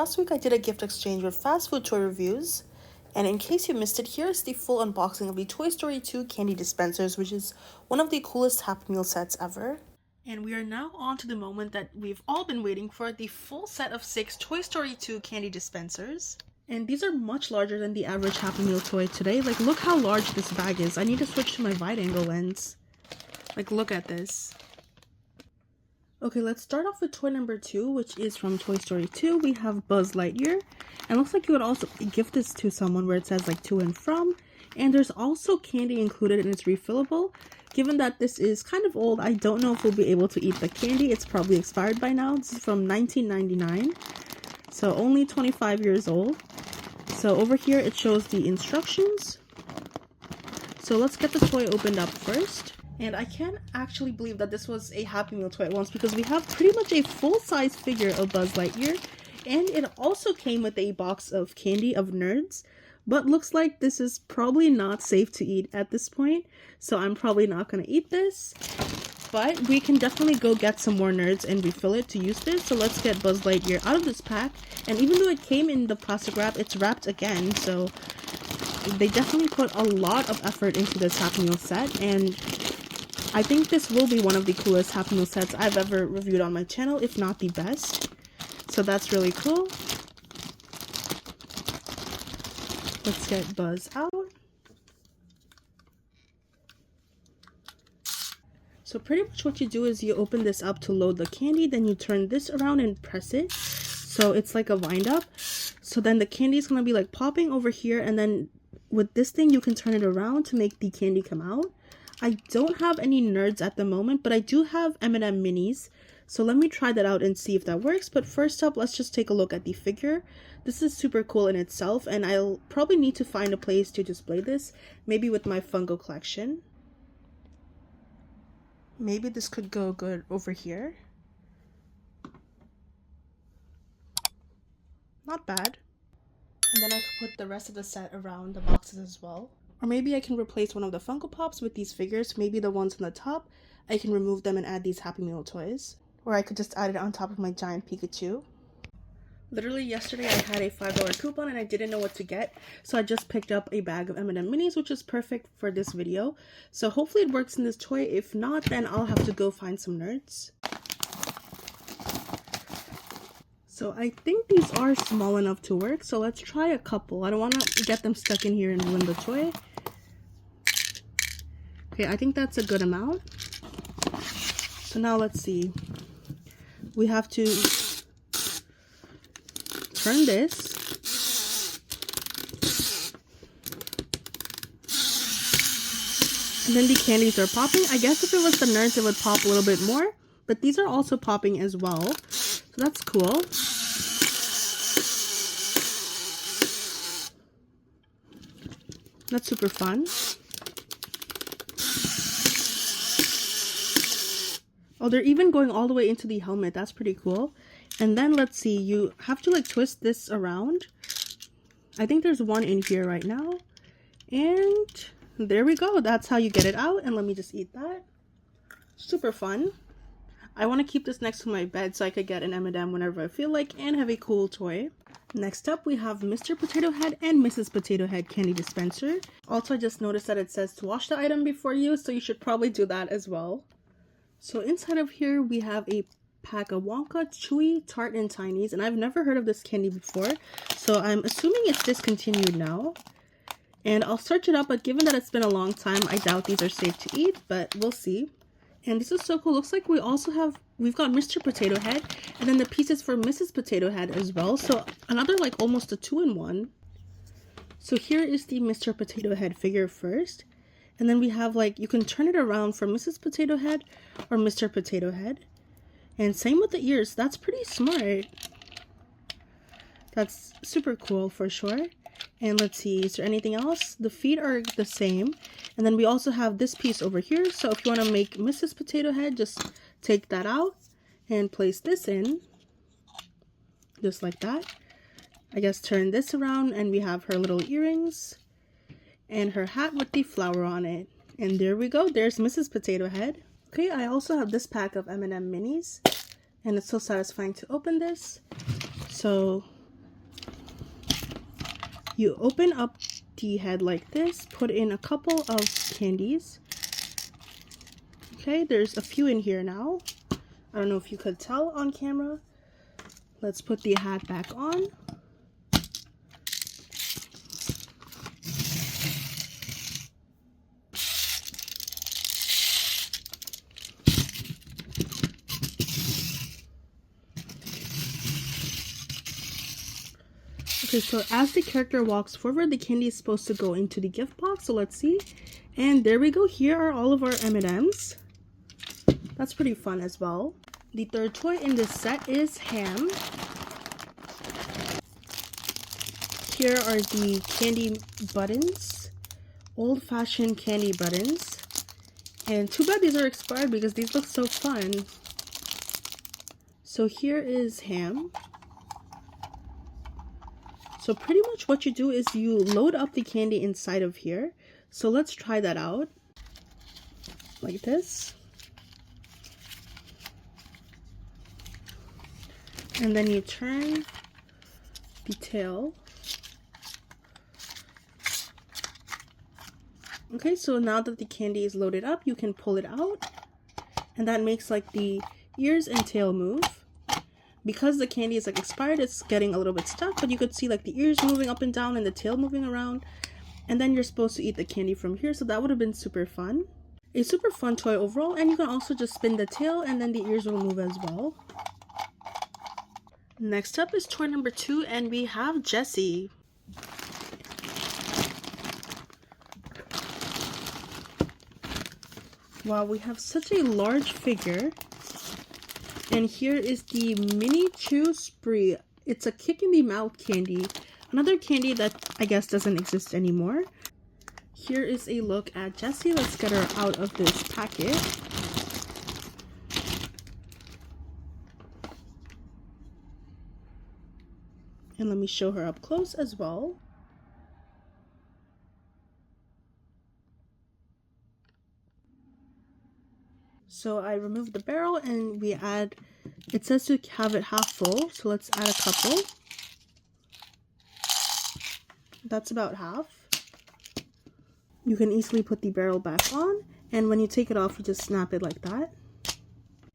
last week I did a gift exchange with fast food toy reviews, and in case you missed it, here's the full unboxing of the Toy Story 2 candy dispensers, which is one of the coolest Happy Meal sets ever. And we are now on to the moment that we've all been waiting for, the full set of 6 Toy Story 2 candy dispensers. And these are much larger than the average Happy Meal toy today. Like, look how large this bag is. I need to switch to my wide angle lens. Like, look at this. Okay, let's start off with toy number 2, which is from Toy Story 2. We have Buzz Lightyear. And looks like you would also gift this to someone where it says like to and from. And there's also candy included and it's refillable. Given that this is kind of old, I don't know if we'll be able to eat the candy. It's probably expired by now. This is from 1999. So only 25 years old. So over here it shows the instructions. So let's get the toy opened up first. And I can't actually believe that this was a Happy Meal toy at once, because we have pretty much a full-size figure of Buzz Lightyear. And it also came with a box of candy of Nerds. But looks like this is probably not safe to eat at this point. So I'm probably not going to eat this. But we can definitely go get some more Nerds and refill it to use this. So let's get Buzz Lightyear out of this pack. And even though it came in the plastic wrap, it's wrapped again. So they definitely put a lot of effort into this Happy Meal set. And I think this will be one of the coolest Happy Meal sets I've ever reviewed on my channel, if not the best. So that's really cool. Let's get Buzz out. So pretty much what you do is you open this up to load the candy, then you turn this around and press it. So it's like a wind up. So then the candy is going to be like popping over here, and then with this thing you can turn it around to make the candy come out. I don't have any Nerds at the moment, but I do have M&M minis. So let me try that out and see if that works. But first up, let's just take a look at the figure. This is super cool in itself, and I'll probably need to find a place to display this. Maybe with my Funko collection. Maybe this could go good over here. Not bad. And then I could put the rest of the set around the boxes as well. Or maybe I can replace one of the Funko Pops with these figures. Maybe the ones on the top, I can remove them and add these Happy Meal toys. Or I could just add it on top of my giant Pikachu. Literally yesterday I had a $5 coupon and I didn't know what to get. So I just picked up a bag of M&M minis, which is perfect for this video. So hopefully it works in this toy. If not, then I'll have to go find some Nerds. So I think these are small enough to work, so let's try a couple. I don't want to get them stuck in here and ruin the toy. Okay, I think that's a good amount. So now let's see. We have to turn this. And then the candies are popping. I guess if it was the Nerds, it would pop a little bit more. But these are also popping as well. So that's cool. That's super fun. Oh, they're even going all the way into the helmet. That's pretty cool. And then let's see, you have to like twist this around. I think there's one in here right now. And there we go. That's how you get it out. And let me just eat that. Super fun. I want to keep this next to my bed so I could get an M&M whenever I feel like and have a cool toy. Next up, we have Mr. Potato Head and Mrs. Potato Head candy dispenser. Also, I just noticed that it says to wash the item before use, so you should probably do that as well. So inside of here, we have a pack of Wonka, Chewy, Tart, and Tinies, and I've never heard of this candy before, so I'm assuming it's discontinued now. And I'll search it up, but given that it's been a long time, I doubt these are safe to eat, but we'll see. And this is so cool. Looks like we've got Mr. Potato Head and then the pieces for Mrs. Potato Head as well. So another like almost a 2-in-1. So here is the Mr. Potato Head figure first. And then we have like, you can turn it around for Mrs. Potato Head or Mr. Potato Head. And same with the ears. That's pretty smart. That's super cool for sure. And let's see, is there anything else? The feet are the same. And then we also have this piece over here. So if you want to make Mrs. Potato Head, just take that out and place this in. Just like that. I guess turn this around and we have her little earrings. And her hat with the flower on it. And there we go. There's Mrs. Potato Head. Okay, I also have this pack of M&M minis. And it's so satisfying to open this. So You open up the head like this, put in a couple of candies. Okay, there's a few in here now. I don't know if you could tell on camera. Let's put the hat back on. Okay, so as the character walks forward, the candy is supposed to go into the gift box. So let's see. And there we go. Here are all of our M&Ms. That's pretty fun as well. The third toy in this set is Ham. Here are the candy buttons. Old-fashioned candy buttons. And too bad these are expired because these look so fun. So here is Ham. So pretty much what you do is you load up the candy inside of here. So let's try that out. Like this. And then you turn the tail. Okay, so now that the candy is loaded up, you can pull it out. And that makes like the ears and tail move. Because the candy is like expired, it's getting a little bit stuck, but you could see like the ears moving up and down and the tail moving around. And then you're supposed to eat the candy from here, so that would have been super fun. A super fun toy overall, and you can also just spin the tail and then the ears will move as well. Next up is toy number 2, and we have Jessie. Wow, we have such a large figure. And here is the mini chew spree. It's a kick in the mouth candy. Another candy that I guess doesn't exist anymore. Here is a look at Jessie. Let's get her out of this packet. And let me show her up close as well. So I removed the barrel and we add, it says to have it half full, so let's add a couple. That's about half. You can easily put the barrel back on, and when you take it off, you just snap it like that.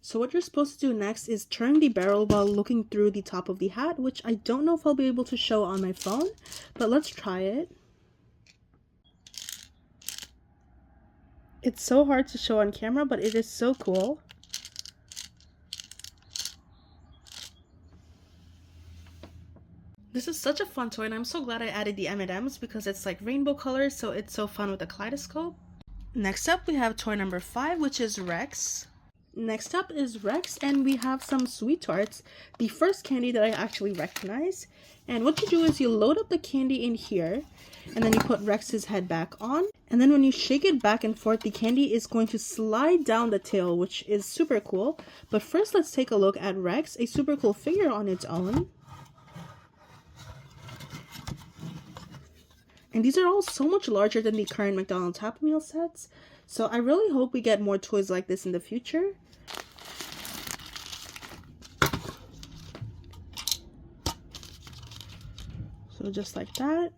So what you're supposed to do next is turn the barrel while looking through the top of the hat, which I don't know if I'll be able to show on my phone, but let's try it. It's so hard to show on camera, but it is so cool. This is such a fun toy, and I'm so glad I added the M&Ms because it's like rainbow colors, so it's so fun with the kaleidoscope. Next up, we have toy number 5, which is Rex. Next up is Rex, and we have some sweet tarts, the first candy that I actually recognize. And what you do is you load up the candy in here, and then you put Rex's head back on. And then when you shake it back and forth, the candy is going to slide down the tail, which is super cool. But first, let's take a look at Rex, a super cool figure on its own. And these are all so much larger than the current McDonald's Happy Meal sets. So I really hope we get more toys like this in the future. So just like that.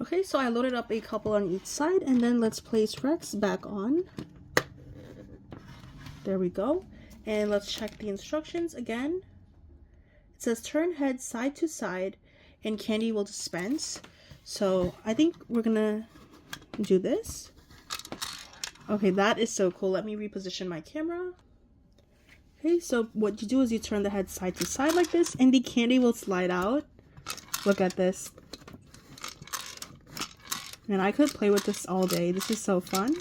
Okay, so I loaded up a couple on each side, and then let's place Rex back on. There we go. And let's check the instructions again. It says turn head side to side and candy will dispense. So I think we're gonna do this. Okay, that is so cool. Let me reposition my camera. Okay, so what you do is you turn the head side to side like this, and the candy will slide out. Look at this. And I could play with this all day. This is so fun.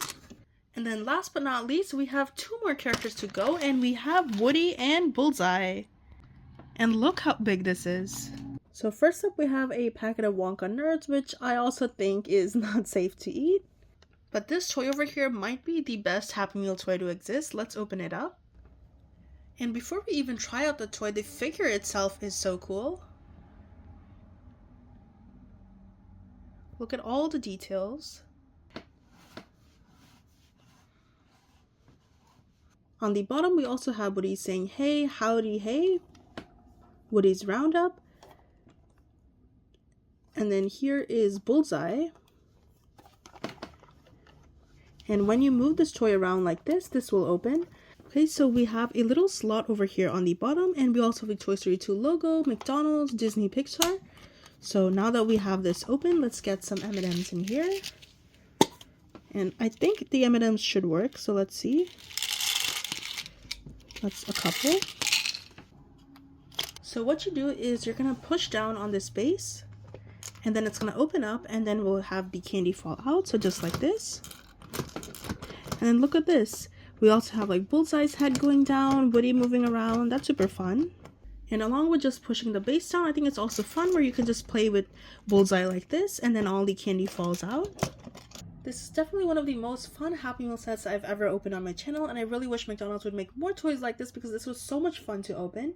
And then last but not least, we have 2 more characters to go, and we have Woody and Bullseye. And look how big this is. So first up, we have a packet of Wonka Nerds, which I also think is not safe to eat. But this toy over here might be the best Happy Meal toy to exist. Let's open it up. And before we even try out the toy, the figure itself is so cool. Look at all the details. On the bottom, we also have Woody saying, hey, howdy, hey. Woody's Roundup. And then here is Bullseye. And when you move this toy around like this will open. Okay, so we have a little slot over here on the bottom, and we also have the Toy Story 2 logo, McDonald's, Disney, Pixar. So now that we have this open, let's get some M&Ms in here. And I think the M&Ms should work, so let's see. That's a couple. So what you do is you're gonna push down on this base, and then it's gonna open up, and then we'll have the candy fall out, so just like this. And then look at this. We also have like Bullseye's head going down, Woody moving around. That's super fun. And along with just pushing the base down, I think it's also fun where you can just play with Bullseye like this, and then all the candy falls out. This is definitely one of the most fun Happy Meal sets I've ever opened on my channel, and I really wish McDonald's would make more toys like this because this was so much fun to open.